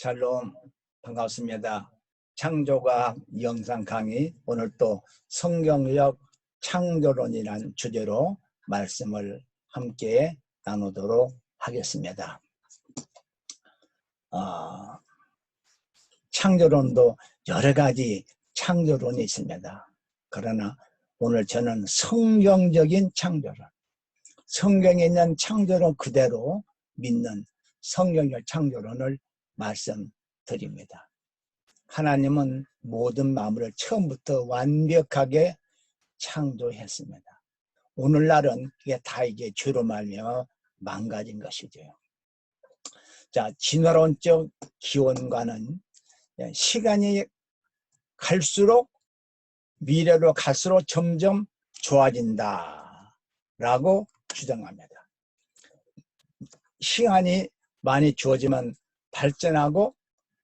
샬롬, 반갑습니다. 창조과학 영상 강의, 오늘 또 성경적 창조론이라는 주제로 말씀을 함께 나누도록 하겠습니다. 창조론도 여러 가지 창조론이 있습니다. 그러나 오늘 저는 성경적인 창조론, 성경에 있는 창조론 그대로 믿는 성경적 창조론을 말씀드립니다. 하나님은 모든 만물을 처음부터 완벽하게 창조했습니다. 오늘날은 이게 죄로 말미암아 망가진 것이죠. 자, 진화론적 기원과는 시간이 갈수록 미래로 갈수록 점점 좋아진다 라고 주장합니다. 시간이 많이 주어지면 발전하고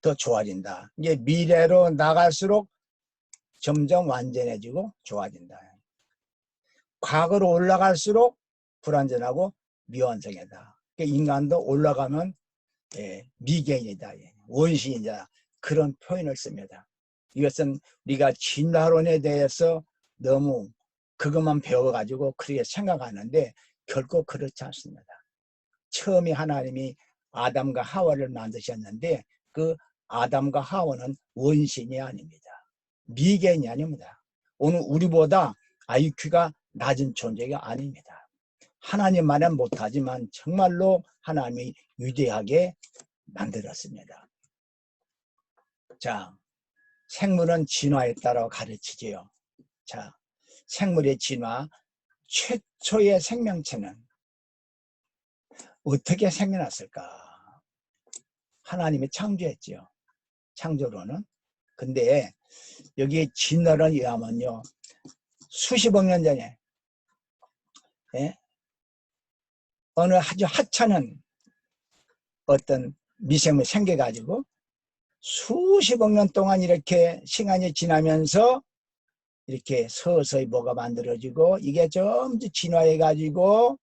더 좋아진다. 이게 미래로 나갈수록 점점 완전해지고 좋아진다. 과거로 올라갈수록 불완전하고 미완성이다. 인간도 올라가면 미개인이다, 원시인이다, 그런 표현을 씁니다. 이것은 우리가 진화론에 대해서 너무 그것만 배워가지고 그렇게 생각하는데 결코 그렇지 않습니다. 처음에 하나님이 아담과 하와를 만드셨는데 그 아담과 하와는 원신이 아닙니다. 미개인이 아닙니다. 오늘 우리보다 IQ가 낮은 존재가 아닙니다. 하나님만은 못하지만 정말로 하나님이 위대하게 만들었습니다. 자, 생물은 진화에 따라 가르치지요. 자, 생물의 진화, 최초의 생명체는 어떻게 생겨났을까? 하나님이 창조했지요. 창조로는. 근데 여기 진화를 의하면요, 수십억 년 전에 어느 아주 하찮은 어떤 미생물이 생겨가지고 수십억 년 동안 이렇게 시간이 지나면서 이렇게 서서히 뭐가 만들어지고 이게 점점 진화해가지고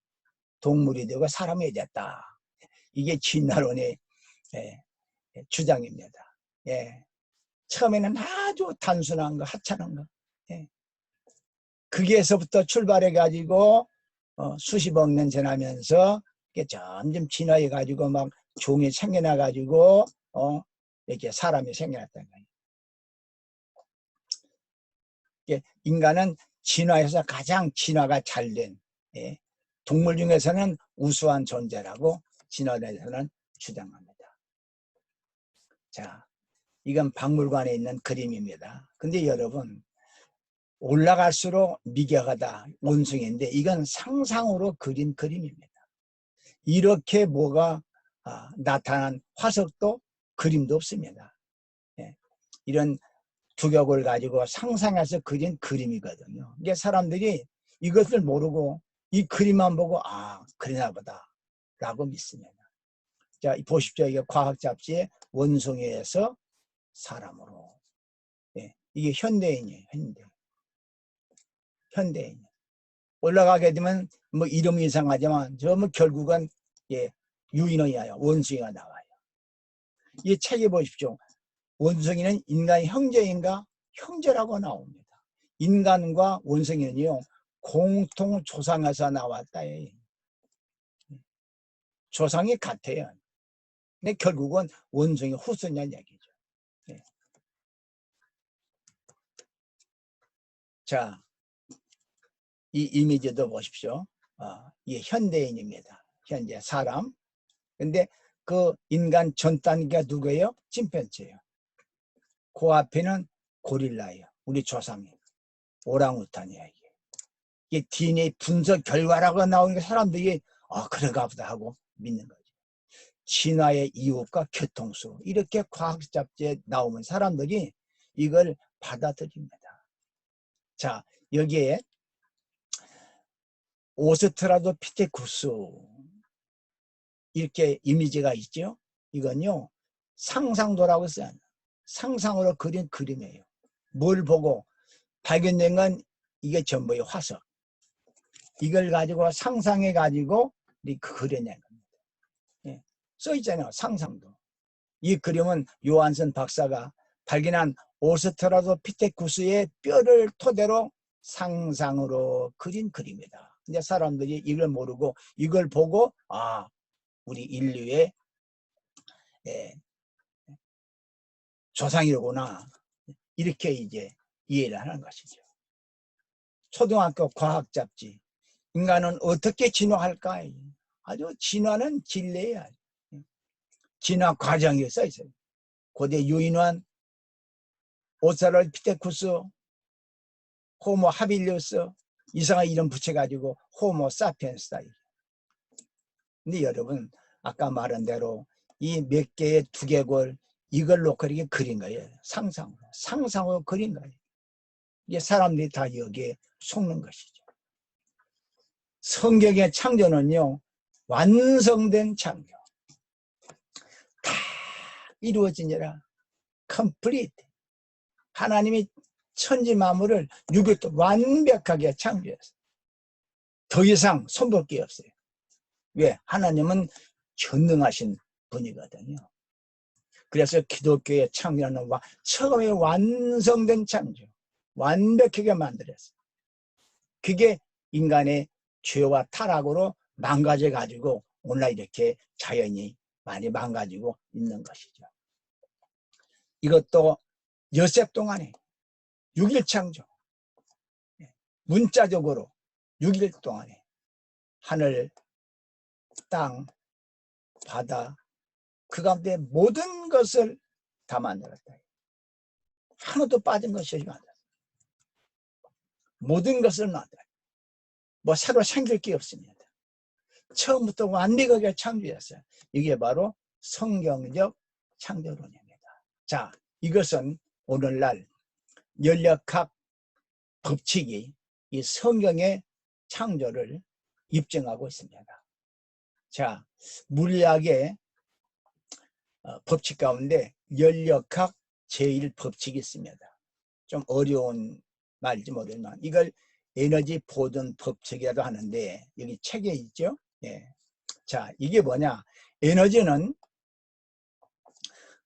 동물이 되고 사람이 됐다. 이게 진화론의 주장입니다. 처음에는 아주 단순한 거, 하찮은 거. 거기에서부터 출발해가지고 수십억 년 지나면서 이게 점점 진화해가지고 막 종이 생겨나가지고 이렇게 사람이 생겨났다는 거예요. 인간은 진화에서 가장 진화가 잘된 동물 중에서는 우수한 존재라고 진화론에서는 주장합니다. 자, 이건 박물관에 있는 그림입니다. 근데 여러분, 올라갈수록 미개하다, 원숭이인데 이건 상상으로 그린 그림입니다. 이렇게 뭐가 나타난 화석도 그림도 없습니다. 이런 두격을 가지고 상상해서 그린 그림이거든요. 이게 사람들이 이것을 모르고 이 그림만 보고 그러나 보다 라고 믿습니다. 자, 보십시오. 이게 과학 잡지에 원숭이에서 사람으로. 이게 현대인이에요. 현대인. 올라가게 되면 뭐 이름이 이상하지만 뭐 결국은 유인원이에요. 원숭이가 나와요. 이 책에 보십시오. 원숭이는 인간의 형제인가? 형제라고 나옵니다. 인간과 원숭이는요, 공통 조상에서 나왔다. 조상이 같아요. 근데 결국은 원숭이 후손이라는 얘기죠. 자, 이 이미지도 보십시오. 이게 현대인입니다. 현재 사람. 근데 그 인간 전 단계가 누구예요? 침팬지예요. 그 앞에는 고릴라예요. 우리 조상이. 오랑우탄이야, 이게. 이게 DNA 분석 결과라고 나오는 게 사람들이 그런가 보다 하고 믿는 거죠. 진화의 이유가 교통수. 이렇게 과학 잡지에 나오면 사람들이 이걸 받아들입니다. 자, 여기에 오스트라도피테쿠스 이렇게 이미지가 있죠. 이건요, 상상도라고 써요. 상상으로 그린 그림이에요. 뭘 보고 발견된 건 이게 전부의 화석. 이걸 가지고 상상해 가지고 그려낸 겁니다. 써 있잖아요. 상상도. 이 그림은 요한슨 박사가 발견한 오스트랄로피테쿠스의 뼈를 토대로 상상으로 그린 그림이다. 이제 사람들이 이걸 모르고 이걸 보고 아, 우리 인류의 조상이로구나 이렇게 이제 이해를 하는 것이죠. 초등학교 과학 잡지 인간은 어떻게 진화할까? 아주 진화는 진리야. 진화 과정이 써 있어요. 고대 유인원, 오스트랄로피테쿠스, 호모 하빌리우스 이상한 이름 붙여가지고 호모 사피엔스다. 근데 여러분 아까 말한 대로 이 몇 개의 두개골 이걸 놓고 이렇게 그린 거예요. 상상으로 그린 거예요. 이게 사람들이 다 여기에 속는 것이죠. 성경의 창조는요 완성된 창조, 다 이루어지니라. complete. 하나님이 천지 만물을 6일 동안 완벽하게 창조했어요. 더 이상 손볼 게 없어요. 왜? 하나님은 전능하신 분이거든요. 그래서 기독교의 창조는 처음에 완성된 창조, 완벽하게 만들었어요. 그게 인간의 죄와 타락으로 망가져 가지고 오늘 이렇게 자연이 많이 망가지고 있는 것이죠. 이것도 엿새 동안에 6일 창조, 문자적으로 6일 동안에 하늘, 땅, 바다 그 가운데 모든 것을 다 만들었다. 하나도 빠진 것이 만들었다. 모든 것을 만들었다. 뭐 새로 생길 게 없습니다. 처음부터 완벽하게 창조했어요. 이게 바로 성경적 창조론입니다. 자, 이것은 오늘날 연력학 법칙이 이 성경의 창조를 입증하고 있습니다. 자, 물리학의 법칙 가운데 연력학 제1법칙이 있습니다. 좀 어려운 말인지 모르지만 이걸 에너지 보존 법칙이라고 하는데 여기 책에 있죠. 예. 자, 이게 뭐냐? 에너지는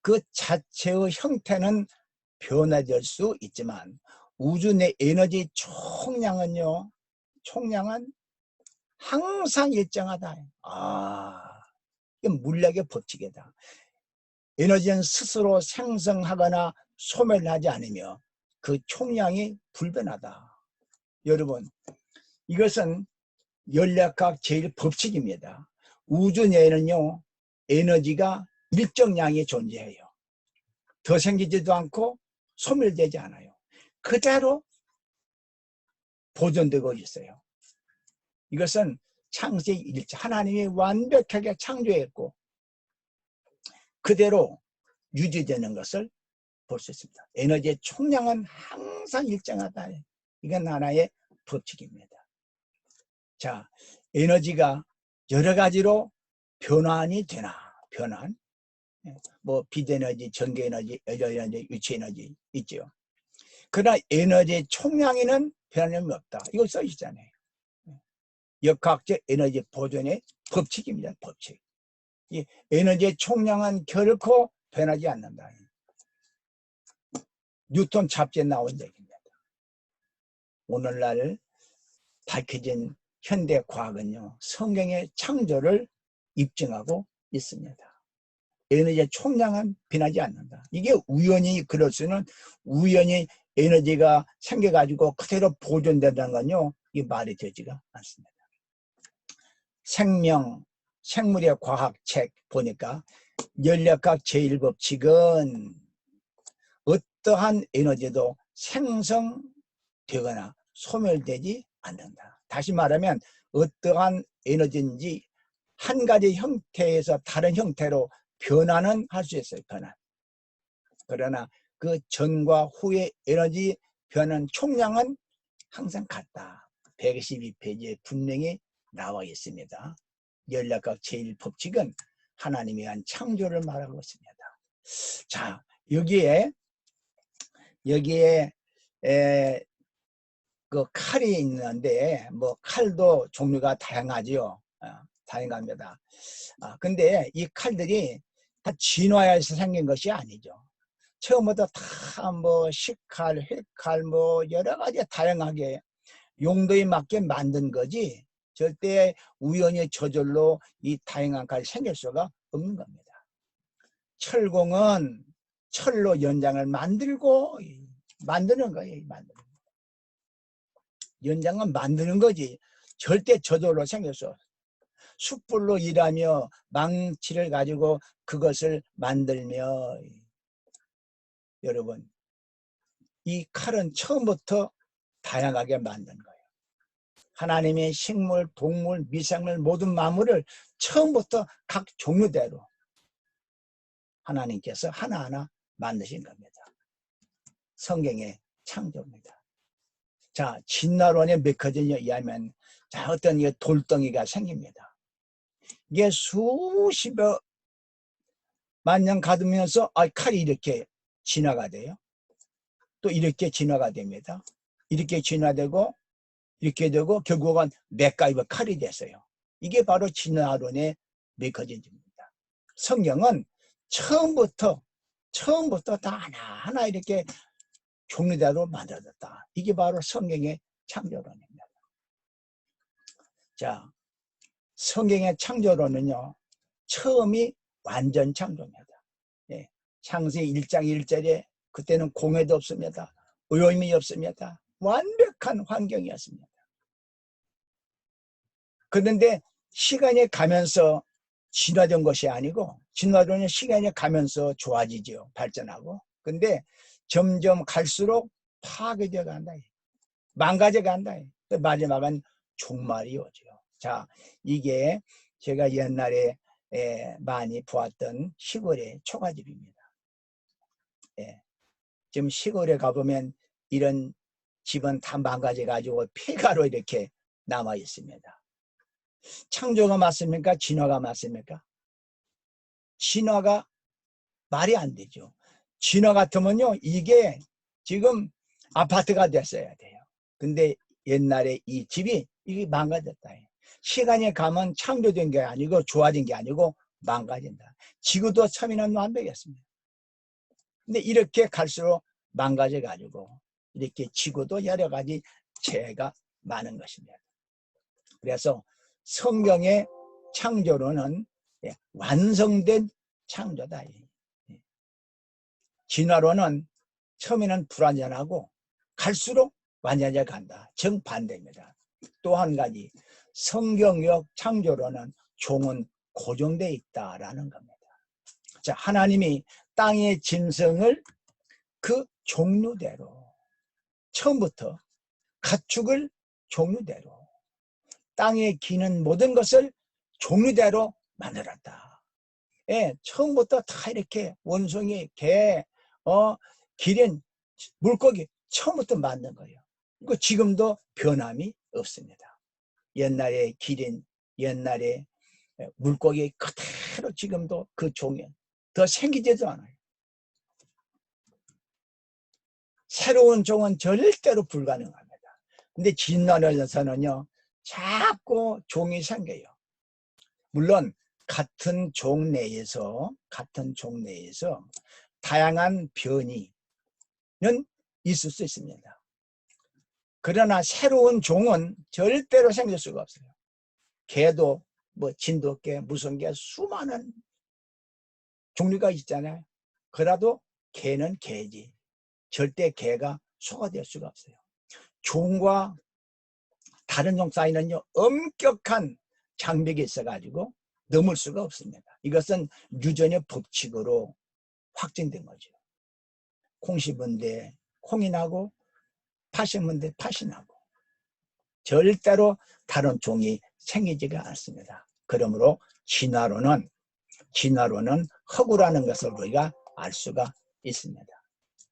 그 자체의 형태는 변화될 수 있지만 우주 내 에너지 총량은 항상 일정하다. 이게 물리학의 법칙이다. 에너지는 스스로 생성하거나 소멸하지 않으며 그 총량이 불변하다. 여러분, 이것은 연력학 제1법칙입니다. 우주 내에는요, 에너지가 일정량이 존재해요. 더 생기지도 않고 소멸되지 않아요. 그대로 보존되고 있어요. 이것은 창세기 일체 하나님이 완벽하게 창조했고 그대로 유지되는 것을 볼 수 있습니다. 에너지의 총량은 항상 일정하다. 이건 하나의 법칙입니다. 자, 에너지가 여러 가지로 변환이 되나? 변환. 뭐 빛에너지, 전기에너지, 여자에너지, 위치에너지 있죠. 그러나 에너지의 총량에는 변함이 없다. 이거 써 있잖아요. 역학적 에너지 보존의 법칙입니다. 법칙. 이 에너지의 총량은 결코 변하지 않는다. 뉴턴 잡지에 나온 얘기입니다. 오늘날 밝혀진 현대 과학은요, 성경의 창조를 입증하고 있습니다. 에너지의 총량은 변하지 않는다. 이게 우연히 그럴 수는 우연히 에너지가 생겨가지고 그대로 보존된다는 건요, 이게 말이 되지가 않습니다. 생물의 과학책 보니까 연력학 제1법칙은 어떠한 에너지도 생성되거나 소멸되지 않는다. 다시 말하면 어떠한 에너지인지 한 가지 형태에서 다른 형태로 변화는 할 수 있어요. 변화. 그러나 그 전과 후의 에너지 변환 총량은 항상 같다. 122페이지에 분명히 나와 있습니다. 연력학 제1법칙은 하나님이 한 창조를 말하고 있습니다. 자, 여기에 그 칼이 있는데 뭐 칼도 종류가 다양하지요. 다양합니다. 근데 이 칼들이 다 진화해서 생긴 것이 아니죠. 처음부터 다 뭐 식칼, 획칼 뭐 여러 가지 다양하게 용도에 맞게 만든 거지 절대 우연히 저절로 이 다양한 칼이 생길 수가 없는 겁니다. 철공은 철로 연장을 만들고 만드는 거예요. 연장은 만드는 거지 절대 저절로 생길 수 없어요. 숯불로 일하며 망치를 가지고 그것을 만들며 여러분 이 칼은 처음부터 다양하게 만든 거예요. 하나님의 식물, 동물, 미생물 모든 만물을 처음부터 각 종류대로 하나님께서 하나하나 만드신 겁니다. 성경의 창조입니다. 자, 진화론의 메커니즘에 의하면 자, 어떤 돌덩이가 생깁니다. 이게 수십여 만 년 가두면서 칼이 이렇게 진화가 돼요. 또 이렇게 진화가 됩니다. 이렇게 진화되고 이렇게 되고 결국은 맥가이버 칼이 됐어요. 이게 바로 진화론의 메커니즘입니다. 성경은 처음부터 다 하나하나 이렇게 종류대로 만들어졌다. 이게 바로 성경의 창조론입니다. 자, 성경의 창조론은요. 처음이 완전 창조입니다. 예, 창세기 1장 1절에 그때는 공해도 없습니다. 오염이 없습니다. 완벽한 환경이었습니다. 그런데 시간이 가면서 진화된 것이 아니고 진화론은 시간이 가면서 좋아지죠. 발전하고. 근데 점점 갈수록 파괴되어 간다. 망가져 간다. 마지막은 종말이 오죠. 자, 이게 제가 옛날에 많이 보았던 시골의 초가집입니다. 예. 지금 시골에 가보면 이런 집은 다 망가져 가지고 폐가로 이렇게 남아 있습니다. 창조가 맞습니까? 진화가 맞습니까? 진화가 말이 안 되죠. 진화 같으면요 이게 지금 아파트가 됐어야 돼요. 근데 옛날에 이 집이 이게 망가졌다. 시간이 가면 창조된 게 아니고 좋아진 게 아니고 망가진다. 지구도 처음에는 완벽했습니다. 근데 이렇게 갈수록 망가져 가지고 이렇게 지구도 여러 가지 죄가 많은 것입니다. 그래서 성경의 창조론은 완성된 창조다. 진화론은 처음에는 불완전하고 갈수록 완전해 간다. 정반대입니다. 또 한 가지 성경적 창조론은 종은 고정되어 있다라는 겁니다. 자, 하나님이 땅의 짐승을 그 종류대로 처음부터 가축을 종류대로 땅에 기는 모든 것을 종류대로 만들었다. 예, 처음부터 다 이렇게 원숭이, 개, 기린, 물고기 처음부터 만든 거예요. 그리고 지금도 변함이 없습니다. 옛날에 기린, 옛날에 물고기 그대로 지금도 그 종이 더 생기지도 않아요. 새로운 종은 절대로 불가능합니다. 근데 진화론에서는요, 자꾸 종이 생겨요. 물론 같은 종 내에서 다양한 변이는 있을 수 있습니다. 그러나 새로운 종은 절대로 생길 수가 없어요. 개도 뭐 진돗개, 무슨 개 수많은 종류가 있잖아요. 그래도 개는 개지. 절대 개가 소가 될 수가 없어요. 종과 다른 종 사이는요 엄격한 장벽이 있어가지고 넘을 수가 없습니다. 이것은 유전의 법칙으로 확정된 거죠. 콩 심은 데 콩이 나고 팥 심은 데 팥이 나고 절대로 다른 종이 생기지가 않습니다. 그러므로 진화론은 허구라는 것을 우리가 알 수가 있습니다.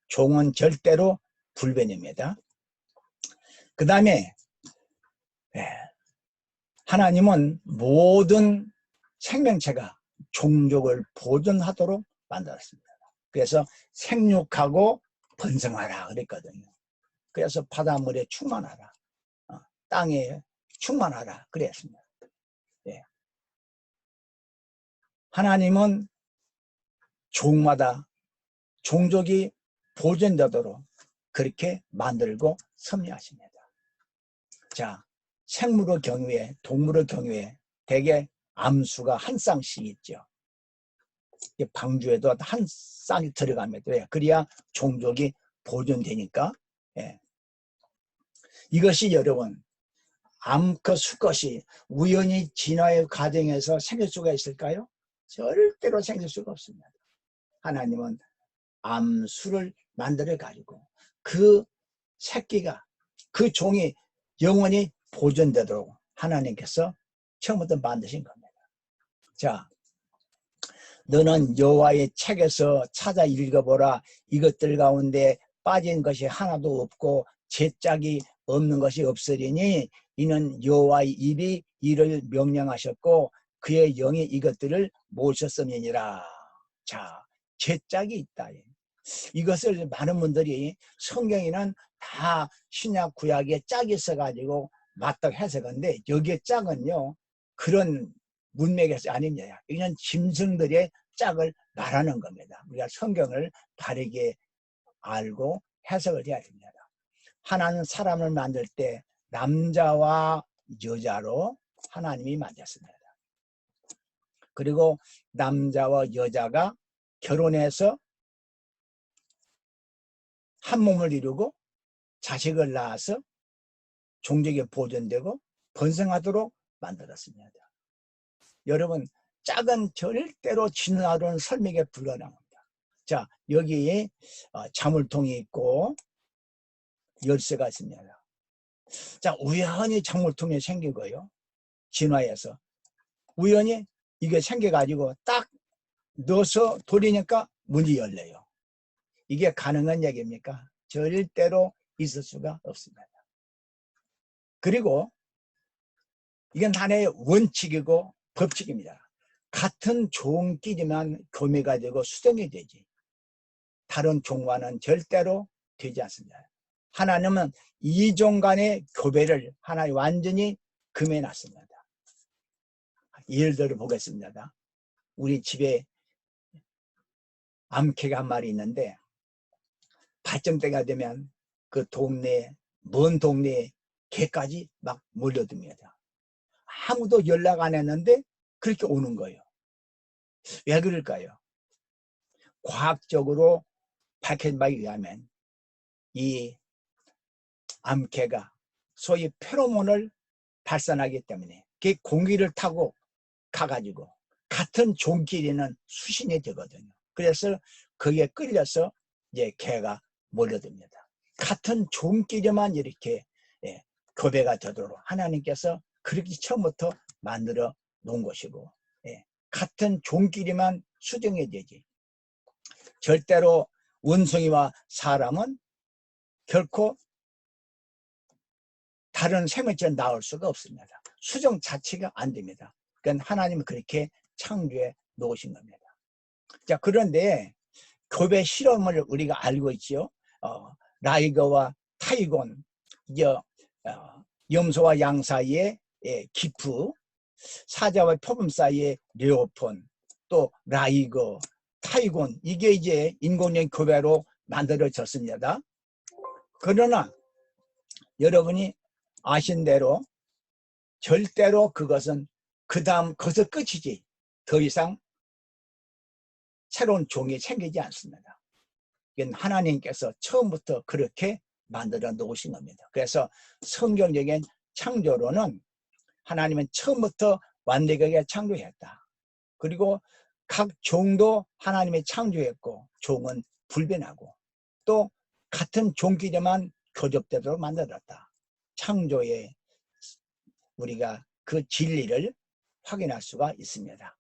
종은 절대로 불변입니다. 그 다음에 하나님은 모든 생명체가 종족을 보존하도록 만들었습니다. 그래서 생육하고 번성하라 그랬거든요. 그래서 바닷물에 충만하라, 땅에 충만하라 그랬습니다. 예. 하나님은 종마다 종족이 보존되도록 그렇게 만들고 섭리하십니다. 자, 생물의 경우에, 동물의 경우에 대개 암수가 한 쌍씩 있죠. 방주에도 한 쌍이 들어갑니다. 왜? 그래야 종족이 보존되니까. 예. 이것이 여러분, 암컷 수컷이 우연히 진화의 과정에서 생길 수가 있을까요? 절대로 생길 수가 없습니다. 하나님은 암수를 만들어 가지고 그 새끼가, 그 종이 영원히 보존되도록 하나님께서 처음부터 만드신 겁니다. 자, 너는 여호와의 책에서 찾아 읽어보라. 이것들 가운데 빠진 것이 하나도 없고 제짝이 없는 것이 없으리니 이는 여호와의 입이 이를 명령하셨고 그의 영이 이것들을 모셨음이니라. 자, 제짝이 있다. 이것을 많은 분들이 성경에는 다 신약 구약에 짝이 있어가지고 맞다고 해석하는데 여기에 짝은요 그런 문맥에서 아닙니다. 이건 짐승들의 짝을 말하는 겁니다. 우리가 성경을 바르게 알고 해석을 해야 됩니다. 하나는 사람을 만들 때 남자와 여자로 하나님이 만졌습니다. 그리고 남자와 여자가 결혼해서 한 몸을 이루고 자식을 낳아서 종족이 보존되고 번성하도록 만들었습니다. 여러분, 짝은 절대로 진화론은 설명에 불가능합니다. 자, 여기에 자물통이 있고 열쇠가 있습니다. 자, 우연히 자물통이 생기고요. 진화해서 우연히 이게 생겨가지고 딱 넣어서 돌리니까 문이 열려요. 이게 가능한 얘기입니까? 절대로 있을 수가 없습니다. 그리고 이건 하나의 원칙이고 법칙입니다. 같은 종끼리만 교미가 되고 수정이 되지 다른 종과는 절대로 되지 않습니다. 하나님은 이종 간의 교배를 하나님 완전히 금해놨습니다. 예를 들어 보겠습니다. 우리 집에 암캐가 한 마리 있는데 발정 때가 되면 그 동네, 먼 동네에 개까지 막 몰려듭니다. 아무도 연락 안 했는데 그렇게 오는 거예요. 왜 그럴까요? 과학적으로 밝힌 바에 의하면 이 암캐가 소위 페로몬을 발산하기 때문에 그 공기를 타고 가가지고 같은 종끼리는 수신이 되거든요. 그래서 거기에 끌려서 이제 개가 몰려듭니다. 같은 종끼리만 이렇게 교배가 되도록 하나님께서 그렇게 처음부터 만들어 놓은 것이고 같은 종끼리만 수정이 되지 절대로 원숭이와 사람은 결코 다른 생물체는 나올 수가 없습니다. 수정 자체가 안 됩니다. 그러니까 하나님은 그렇게 창조해 놓으신 겁니다. 자, 그런데 교배 실험을 우리가 알고 있죠. 라이거와 타이곤, 염소와 양 사이에 기프, 사자와 표범 사이에 레오폰, 또 라이거, 타이곤, 이게 이제 인공적인 교배로 만들어졌습니다. 그러나 여러분이 아신 대로 절대로 그것은 그 다음 거기서 끝이지 더 이상 새로운 종이 생기지 않습니다. 이건 하나님께서 처음부터 그렇게 만들어 놓으신 겁니다. 그래서 성경적인 창조론은 하나님은 처음부터 완벽하게 창조했다. 그리고 각 종도 하나님이 창조했고 종은 불변하고 또 같은 종끼리만 교접되도록 만들었다. 창조에 우리가 그 진리를 확인할 수가 있습니다.